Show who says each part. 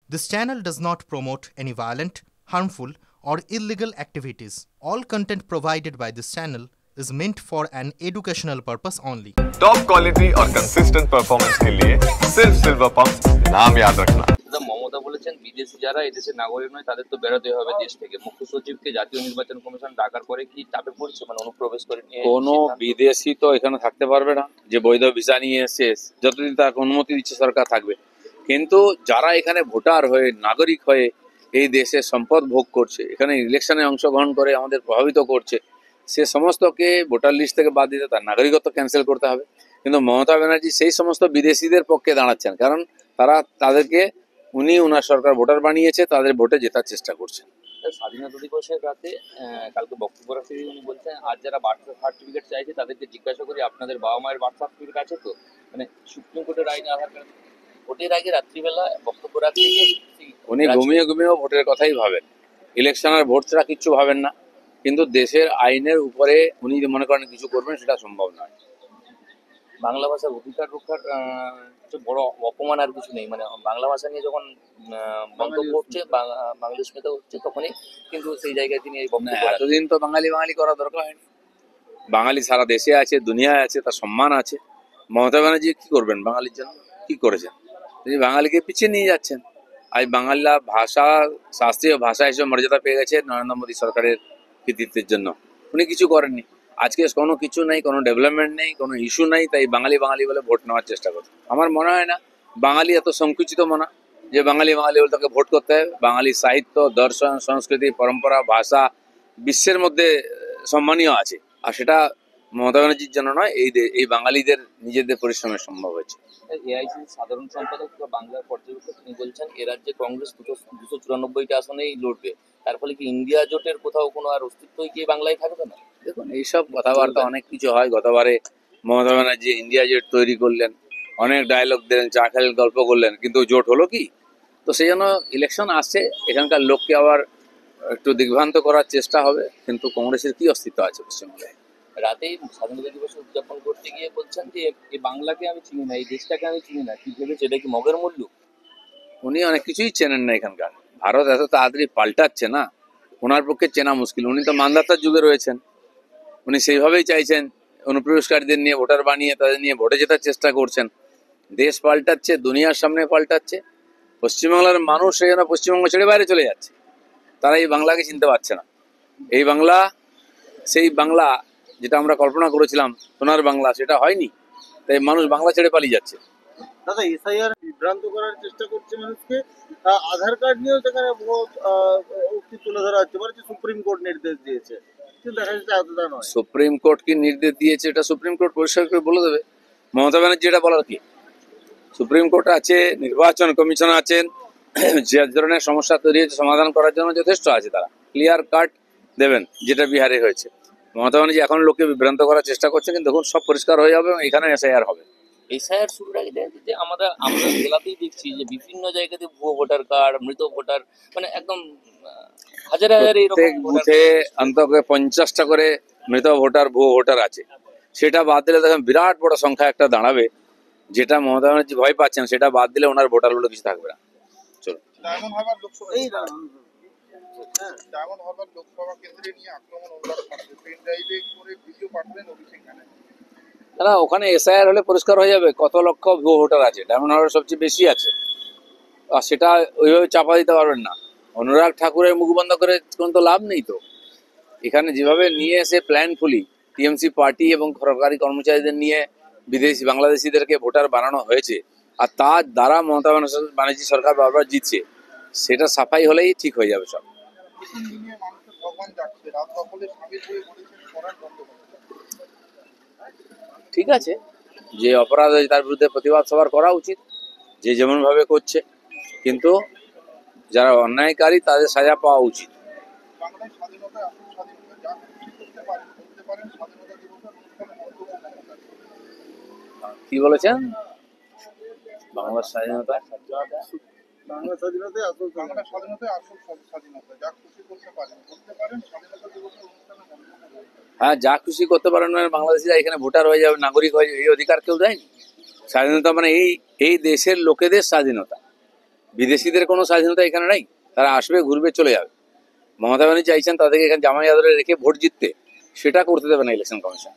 Speaker 1: This channel does not promote any violent, harmful, or illegal activities. All content provided by this channel is meant for an educational purpose only.
Speaker 2: Top quality और consistent performance के लिए सिर्फ silver pump नाम याद रखना।
Speaker 3: মমতা বলেছেন বিদেশি যারা এদেশের নাগরিক নয় তাদের তো বেরোতে হবে দেশ থেকে। মুখ্য সচিবকে জাতীয় নির্বাচন কমিশন ডাকার পরে কি চাপে পড়ছে, মানে অনুপ্রবেশ করে নিয়ে?
Speaker 4: কোনো বিদেশি তো এখানে থাকতে পারবে না, যে বৈধ ভিসা নিয়ে এসে যতদিন তাকে অনুমতি দিচ্ছে সরকার থাকবে। কিন্তু যারা এখানে ভোটার হয়ে নাগরিক হয়ে এই দেশের সম্পদ ভোগ করছে, এখানে ইলেকশনে অংশগ্রহণ করে আমাদের প্রভাবিত করছে, সে সমস্তকে ভোটার লিস্ট থেকে বাদ দিতে তার নাগরিকত্ব ক্যান্সেল করতে হবে। কিন্তু মমতা ব্যানার্জি সেই সমস্ত বিদেশিদের পক্ষে দাঁড়াচ্ছেন, কারণ তাদেরকে ওনার সরকার ভোটার বানিয়েছে, তাদের ভোটে জেতার চেষ্টা করছেন।
Speaker 3: স্বাধীনতা দিবসের রাতে কালকে বক্তব্য রাখতে উনি বলছেন আজ যারা বার্থ সার্টিফিকেট চাইছে তাদেরকে জিজ্ঞাসা করি আপনাদের বাবা মায়ের বার্থ সার্টিফিকেট আছে তো, মানে সুপ্রিম কোর্টের আইনে আধার কার্ড। ভোটের আগে রাত্রিবেলা বক্তব্য রাখতে
Speaker 4: উনি ঘুমিয়েও ভোটের কথাই ভাবেন, ইলেকশন আর ভোট ছাড়া কিচ্ছু ভাবেন না। কিন্তু দেশের আইনের উপরে উনি মনে করেন কিছু করবেন, সেটা সম্ভব নয়।
Speaker 3: বাংলা ভাষার অধিকার রক্ষার বড় অপমান আর কিছু নেই, মানে বাংলা ভাষা নিয়ে যখন মন্তব্য হচ্ছে বাংলাদেশ মেতে হচ্ছে তখনই কিন্তু সেই জায়গায় তিনি এই বক্তব্য।
Speaker 4: এতদিন তো বাঙালি করা দরকার হয়নি। বাঙালি সারা দেশে আছে, দুনিয়ায় আছে, তার সম্মান আছে। মমতা ব্যানার্জি কি করবেন বাঙালির জন্য? কি করেছেন? তিনি বাঙালিকে পিছিয়ে নিয়ে যাচ্ছেন। আজ বাংলা ভাষা শাস্ত্রীয় ভাষা হিসেবে মর্যাদা পেয়ে গেছে নরেন্দ্র মোদী সরকারের কৃতিত্বের জন্য। উনি কিছু করেননি। আজকে কোনো কিছু নেই, কোনো ডেভেলপমেন্ট নেই, কোনো ইস্যু নেই, তাই বাঙালি বলে ভোট নেওয়ার চেষ্টা করছে। আমার মনে হয় না বাঙালি এত সংকুচিত মনা যে বাঙালি বলে তাকে ভোট করতে হবে। বাঙালি সাহিত্য, দর্শন, সংস্কৃতি, পরম্পরা, ভাষা বিশ্বের মধ্যে সম্মানীয় আছে, আর সেটা মমতা ব্যানার্জির জন্য নয়, এই বাঙালিদের নিজেদের পরিশ্রমের সম্ভব হয়েছে।
Speaker 3: এআইসিসি সাধারণ সম্পাদক বাংলার পর্যবেক্ষক তিনি বলছেন এ রাজ্যে কংগ্রেস 294টা আসনেই লড়বে, তার ফলে কি ইন্ডিয়া জোটের কোথাও কোনো আর অস্তিত্বই কি বাংলায় থাকবে না?
Speaker 4: দেখুন, এইসব কথাবার্তা অনেক কিছু হয়। গতবারে মমতা ব্যানার্জি ইন্ডিয়া জোট তৈরি করলেন, অনেক ডায়লগ দিলেন, চা খেলেন, গল্প করলেন, কিন্তু জোট হলো কি? তো সেই জন্য ইলেকশন আসছে, এখানকার লোককে আবার একটু দিগ্ভ্রান্ত করার চেষ্টা হবে। কিন্তু কংগ্রেসের কি অস্তিত্ব আছে পশ্চিমবঙ্গে?
Speaker 3: রাতেই স্বাধীনতা দিবস উদযাপন করতে গিয়ে বলছেন যে এই বাংলাকে আমি চিনি না, এই দেশটাকে আমি চিনি না। কি ভেবেছে এটা কি মগের মূল্য?
Speaker 4: উনি অনেক কিছুই চেনেন না এখানকার। ভারত এত তাড়াতাড়ি পাল্টাচ্ছে না, ওনার পক্ষে চেনা মুশকিল। উনি তো মান্ধাতার যুগে রয়েছেন। উনি সেইভাবেই চাইছেন অনুপ্রবেশকারীদের নিয়ে ভোটার বানিয়ে তাদের নিয়ে ভোটে জেতার চেষ্টা করছেন। দেশ পাল্টাচ্ছে, দুনিয়ার সামনে পাল্টাচ্ছে। পশ্চিমবাংলার মানুষ সেই জন্য পশ্চিমবঙ্গ ছেড়ে বাইরে চলে যাচ্ছে। তারা এই বাংলাকে চিনতে পারছে না। এই বাংলা সেই বাংলা যেটা আমরা কল্পনা করেছিলাম সোনার বাংলা, সেটা হয়নি। তাই মানুষ বাংলা ছেড়ে পালিয়ে যাচ্ছে।
Speaker 5: দাদা, এসআইআর বিভ্রান্ত করার চেষ্টা করছে মানুষকে। আধার কার্ড নিয়েও সেখানে বহুত উক্তি তুলে ধরা হচ্ছে, বলছে সুপ্রিম কোর্ট নির্দেশ দিয়েছে, কিন্তু দেখা যাচ্ছে এতটা নয়।
Speaker 4: সুপ্রিম কোর্ট কি নির্দেশ দিয়েছে এটা সুপ্রিম কোর্ট পরিষ্কার করে বলে দেবে। মমতা ব্যানার্জি এটা বলার কি? সুপ্রিম কোর্ট আছে, নির্বাচন কমিশন আছেন, যে ধরনের সমস্যা তৈরি হয়েছে সমাধান করার জন্য যথেষ্ট আছে। তারা ক্লিয়ার কাট দেবেন, যেটা বিহারে হয়েছে। মমতা ব্যানার্জি এখন লোককে বিভ্রান্ত করার চেষ্টা করছে, কিন্তু দেখুন সব পরিষ্কার হয়ে যাবে এবং এখানে এসআইআর হবে।
Speaker 3: এসআইআর শুরুর আগে দেখা যাচ্ছে আমরা জেলাতেই দেখছি যে বিভিন্ন জায়গাতে ভুয়ো ভোটার কার্ড, মৃত ভোটার, মানে একদম হাজার হাজার
Speaker 4: প্রত্যেক বুথে অন্তত 50টা করে মৃত ভোটার, ভুয়ো ভোটার আছে। সেটা বাদ দিলে দেখেন বিরাট বড় সংখ্যা একটা দাঁড়াবে। যেটা মমতা ব্যানার্জি ভয় পাচ্ছেন, সেটা বাদ দিলে ওনার ভোটারগুলো কিছু থাকবে না। চলো,
Speaker 5: ডায়মন্ড হারবার লোকসভা কেন্দ্রে নিয়ে আক্রমণ পেন ড্রাইভে করে ভিডিও পাঠালেন অভিষেক ব্যানার্জি।
Speaker 4: না, ওখানে এসআইআর হলে পরিষ্কার হয়ে যাবে কত লক্ষ ভুয়ো ভোটার আছে। ডায়মন্ড হারবার সবচেয়ে বেশি আছে, আর সেটা ওইভাবে চাপা দিতে পারবেন না। অনুরাগ ঠাকুরের মুখ বন্ধ করে কোনো তো লাভ নেই। তো এখানে যেভাবে নিয়ে এসে প্ল্যানফুলি টিএমসি পার্টি এবং সরকারি কর্মচারীদের নিয়ে বিদেশি বাংলাদেশিদেরকে ভোটার বানানো হয়েছে, আর তার দ্বারা মমতা ব্যানার্জি সরকার বারবার জিতছে, সেটা সাফাই হলেই ঠিক হয়ে যাবে সব। ঠিক আছে, যে অপরাধ হয়েছে তার বিরুদ্ধে প্রতিবাদ সবার করা উচিত, যে যেমন ভাবে করছে। কিন্তু যারা অন্যায়কারী তাদের সাজা পাওয়া উচিত। কি বলেছেন? বাংলার স্বাধীনতা, হ্যাঁ, যা খুশি করতে পারেন। বাংলাদেশিরা এখানে ভোটার হয়ে যাবে, নাগরিক হয়ে যাবে, এই অধিকার কেউ দেয়নি। স্বাধীনতা মানে এই দেশের লোকেদের স্বাধীনতা। বিদেশিদের কোনো স্বাধীনতা এখানে নেই, তারা আসবে ঘুরবে চলে যাবে। মমতা ব্যানার্জি চাইছেন তাদেরকে এখানে জামাই আদরে রেখে ভোট জিততে, সেটা করতে দেবে না ইলেকশন কমিশন।